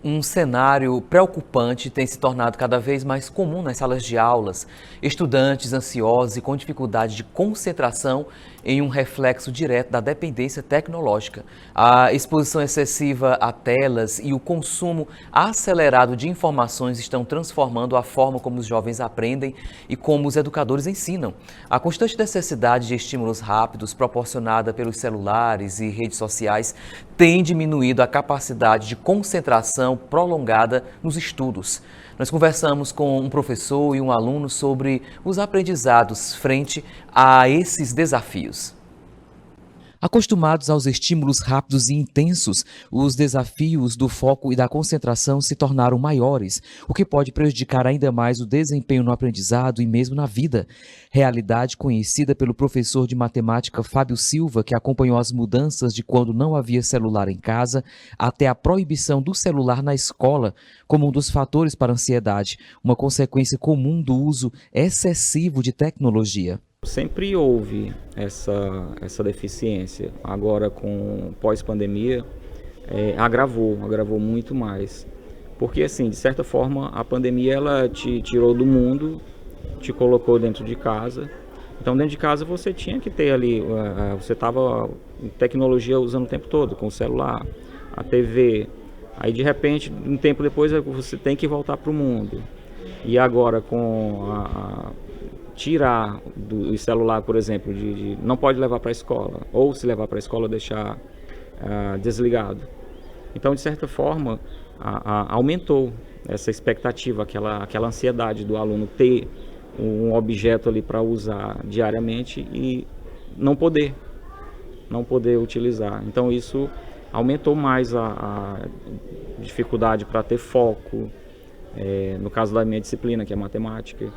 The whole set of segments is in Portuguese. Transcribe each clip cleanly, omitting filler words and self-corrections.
Um cenário preocupante tem se tornado cada vez mais comum nas salas de aulas. Estudantes ansiosos e com dificuldade de concentração em um reflexo direto da dependência tecnológica. A exposição excessiva a telas e o consumo acelerado de informações estão transformando a forma como os jovens aprendem e como os educadores ensinam. A constante necessidade de estímulos rápidos proporcionada pelos celulares e redes sociais tem diminuído a capacidade de concentração prolongada nos estudos. Nós conversamos com um professor e um aluno sobre os aprendizados frente a esses desafios. Acostumados aos estímulos rápidos e intensos, os desafios do foco e da concentração se tornaram maiores, o que pode prejudicar ainda mais o desempenho no aprendizado e mesmo na vida. Realidade conhecida pelo professor de matemática Fábio Silva, que acompanhou as mudanças de quando não havia celular em casa até a proibição do celular na escola, como um dos fatores para a ansiedade, uma consequência comum do uso excessivo de tecnologia. Sempre houve essa deficiência. Agora, com pós-pandemia, agravou muito mais. Porque, assim, de certa forma, a pandemia ela te tirou do mundo, te colocou dentro de casa. Então, dentro de casa você tinha que ter ali, você estava em tecnologia usando o tempo todo, com o celular, a TV. Aí, de repente, um tempo depois, você tem que voltar para o mundo. E agora, com tirar do celular, por exemplo, não pode levar para a escola, ou se levar para a escola deixar desligado. Então, de certa forma, aumentou essa expectativa, aquela ansiedade do aluno ter um objeto ali para usar diariamente e não poder utilizar. Então, isso aumentou mais a dificuldade para ter foco, no caso da minha disciplina, que é matemática.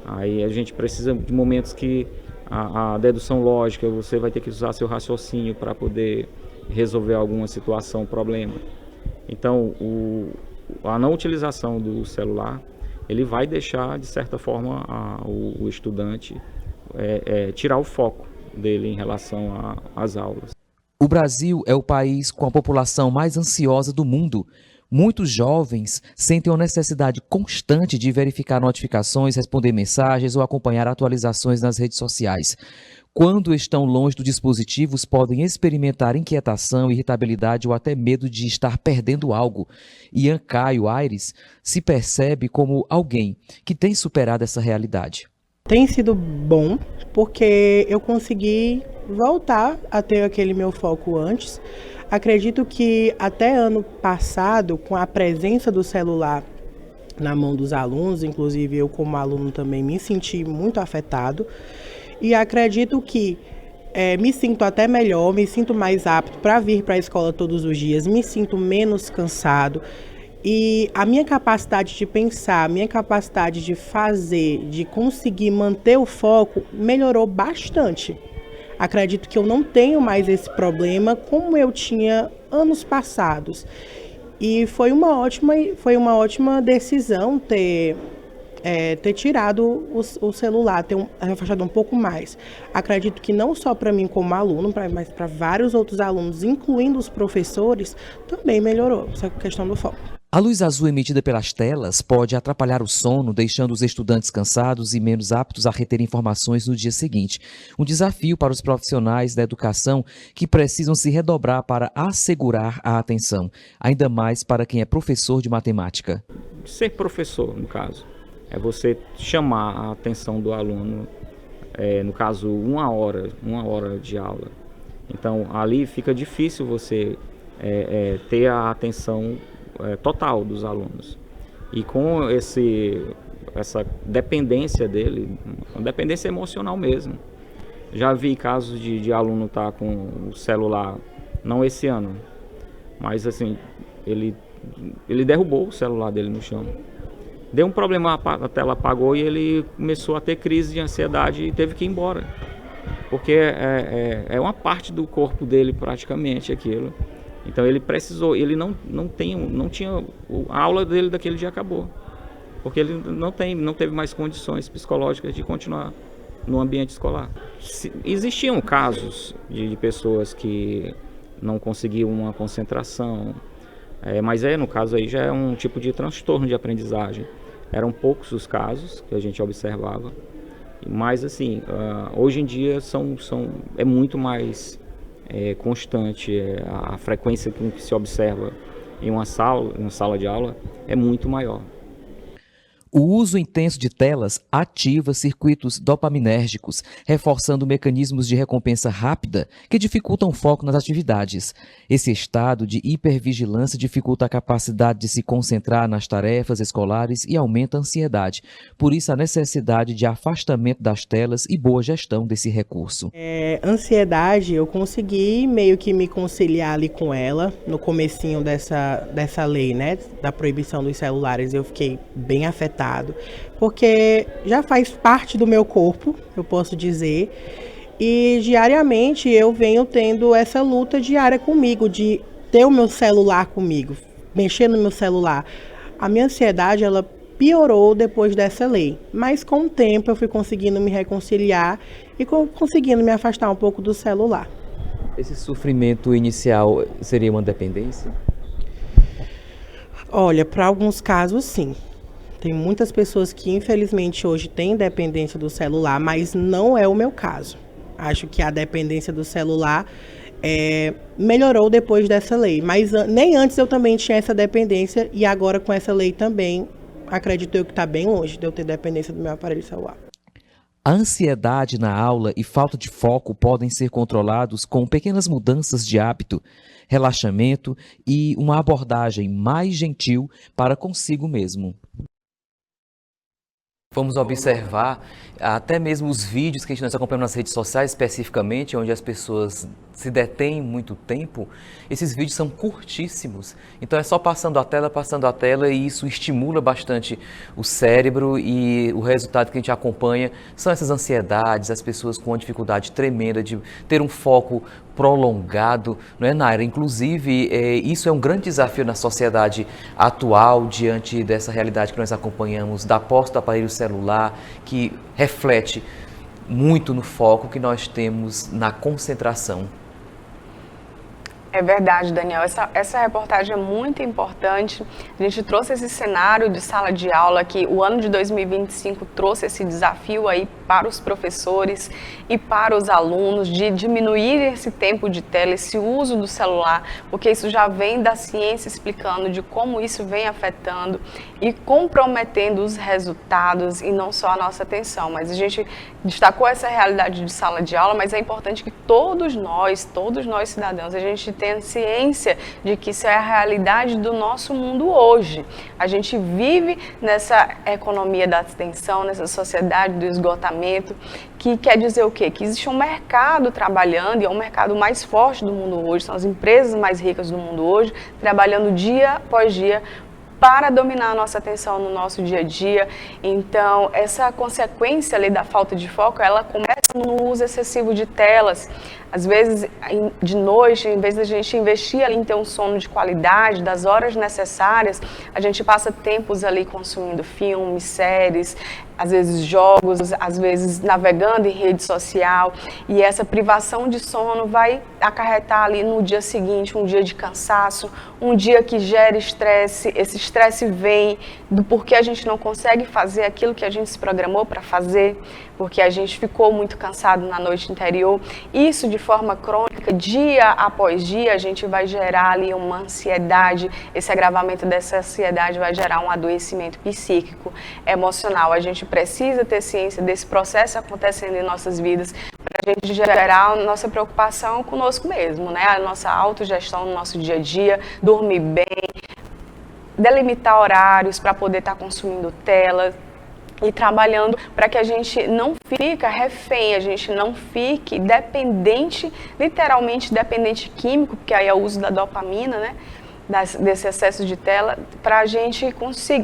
Aí a gente precisa de momentos que a dedução lógica, você vai ter que usar seu raciocínio para poder resolver alguma situação, problema. Então, a não utilização do celular, ele vai deixar, de certa forma, o estudante tirar o foco dele em relação às aulas. O Brasil é o país com a população mais ansiosa do mundo. Muitos jovens sentem a necessidade constante de verificar notificações, responder mensagens ou acompanhar atualizações nas redes sociais. Quando estão longe dos dispositivos, podem experimentar inquietação, irritabilidade ou até medo de estar perdendo algo. Ian Caio Aires se percebe como alguém que tem superado essa realidade. Tem sido bom porque eu consegui voltar a ter aquele meu foco antes. Acredito que até ano passado, com a presença do celular na mão dos alunos, inclusive eu como aluno também me senti muito afetado. E acredito que me sinto até melhor, me sinto mais apto para vir para a escola todos os dias, me sinto menos cansado. E a minha capacidade de pensar, a minha capacidade de fazer, de conseguir manter o foco, melhorou bastante. Acredito que eu não tenho mais esse problema como eu tinha anos passados. E foi uma ótima decisão ter tirado o celular, ter afastado um pouco mais. Acredito que não só para mim como aluno, mas para vários outros alunos, incluindo os professores, também melhorou essa questão do foco. A luz azul emitida pelas telas pode atrapalhar o sono, deixando os estudantes cansados e menos aptos a reter informações no dia seguinte. Um desafio para os profissionais da educação que precisam se redobrar para assegurar a atenção, ainda mais para quem é professor de matemática. Ser professor, no caso, é você chamar a atenção do aluno, no caso, uma hora de aula. Então, ali fica difícil você ter a atenção total dos alunos. E com essa dependência dele, uma dependência emocional mesmo. Já vi casos de aluno estar com o celular, não esse ano, mas assim, ele derrubou o celular dele no chão. Deu um problema, a tela apagou e ele começou a ter crise de ansiedade e teve que ir embora. Porque é uma parte do corpo dele praticamente aquilo. Então ele precisou, ele não tinha, a aula dele daquele dia acabou, porque ele não teve mais condições psicológicas de continuar no ambiente escolar. Existiam casos de pessoas que não conseguiam uma concentração, Mas no caso aí já é um tipo de transtorno de aprendizagem. Eram poucos os casos que a gente observava, mas assim, hoje em dia é muito mais constante, a frequência com que se observa em uma sala de aula é muito maior. O uso intenso de telas ativa circuitos dopaminérgicos, reforçando mecanismos de recompensa rápida que dificultam o foco nas atividades. Esse estado de hipervigilância dificulta a capacidade de se concentrar nas tarefas escolares e aumenta a ansiedade. Por isso, a necessidade de afastamento das telas e boa gestão desse recurso. Ansiedade, eu consegui meio que me conciliar ali com ela no comecinho dessa lei, né, da proibição dos celulares. Eu fiquei bem afetada, porque já faz parte do meu corpo, eu posso dizer, e diariamente eu venho tendo essa luta diária comigo, de ter o meu celular comigo, mexer no meu celular. A minha ansiedade, ela piorou depois dessa lei, mas com o tempo eu fui conseguindo me reconciliar e conseguindo me afastar um pouco do celular. Esse sofrimento inicial seria uma dependência? Olha, para alguns casos, sim. Tem muitas pessoas que, infelizmente, hoje têm dependência do celular, mas não é o meu caso. Acho que a dependência do celular melhorou depois dessa lei, mas nem antes eu também tinha essa dependência e agora com essa lei também, acredito eu que está bem longe de eu ter dependência do meu aparelho celular. A ansiedade na aula e falta de foco podem ser controlados com pequenas mudanças de hábito, relaxamento e uma abordagem mais gentil para consigo mesmo. Vamos observar até mesmo os vídeos que nós acompanhamos nas redes sociais, especificamente, onde as pessoas se detêm muito tempo. Esses vídeos são curtíssimos, então é só passando a tela, e isso estimula bastante o cérebro, e o resultado que a gente acompanha são essas ansiedades, as pessoas com uma dificuldade tremenda de ter um foco prolongado, não é, Naira? Inclusive, isso é um grande desafio na sociedade atual, diante dessa realidade que nós acompanhamos, da posse do aparelho celular, que reflete muito no foco que nós temos na concentração. É verdade, Daniel. Essa reportagem é muito importante. A gente trouxe esse cenário de sala de aula, que o ano de 2025 trouxe esse desafio aí para os professores e para os alunos de diminuir esse tempo de tela, esse uso do celular, porque isso já vem da ciência explicando de como isso vem afetando e comprometendo os resultados e não só a nossa atenção. Mas a gente destacou essa realidade de sala de aula, mas é importante que todos nós cidadãos, a gente tenha ciência de que isso é a realidade do nosso mundo hoje. A gente vive nessa economia da atenção, nessa sociedade do esgotamento, que quer dizer o quê? Que existe um mercado trabalhando, e é um mercado mais forte do mundo hoje, são as empresas mais ricas do mundo hoje, trabalhando dia após dia para dominar a nossa atenção no nosso dia a dia. Então, essa consequência ali da falta de foco, ela começa no uso excessivo de telas. Às vezes, de noite, em vez da gente investir ali em ter um sono de qualidade, das horas necessárias, a gente passa tempos ali consumindo filmes, séries, às vezes jogos, às vezes navegando em rede social, e essa privação de sono vai acarretar ali no dia seguinte um dia de cansaço, um dia que gera estresse. Esse estresse vem do porquê a gente não consegue fazer aquilo que a gente se programou para fazer, porque a gente ficou muito cansado na noite anterior. Isso de forma crônica, dia após dia, a gente vai gerar ali uma ansiedade. Esse agravamento dessa ansiedade vai gerar um adoecimento psíquico, emocional. A gente precisa ter ciência desse processo acontecendo em nossas vidas para a gente gerar a nossa preocupação conosco mesmo, né? A nossa autogestão no nosso dia a dia, dormir bem, delimitar horários para poder estar consumindo tela e trabalhando para que a gente não fique refém, a gente não fique dependente, literalmente dependente químico, porque aí é o uso da dopamina, né? Desse excesso de tela, para a gente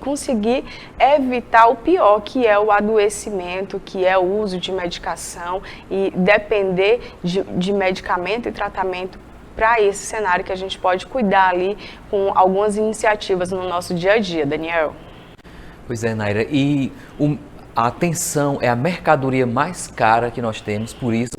conseguir evitar o pior, que é o adoecimento, que é o uso de medicação e depender de medicamento e tratamento para esse cenário que a gente pode cuidar ali com algumas iniciativas no nosso dia a dia, Daniel. Pois é, Naira, a atenção é a mercadoria mais cara que nós temos, por isso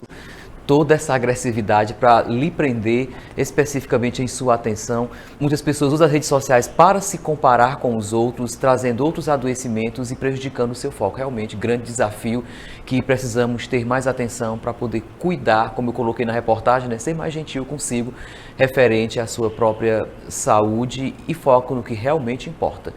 toda essa agressividade para lhe prender especificamente em sua atenção. Muitas pessoas usam as redes sociais para se comparar com os outros, trazendo outros adoecimentos e prejudicando o seu foco. Realmente, grande desafio que precisamos ter mais atenção para poder cuidar, como eu coloquei na reportagem, né, ser mais gentil consigo, referente à sua própria saúde e foco no que realmente importa.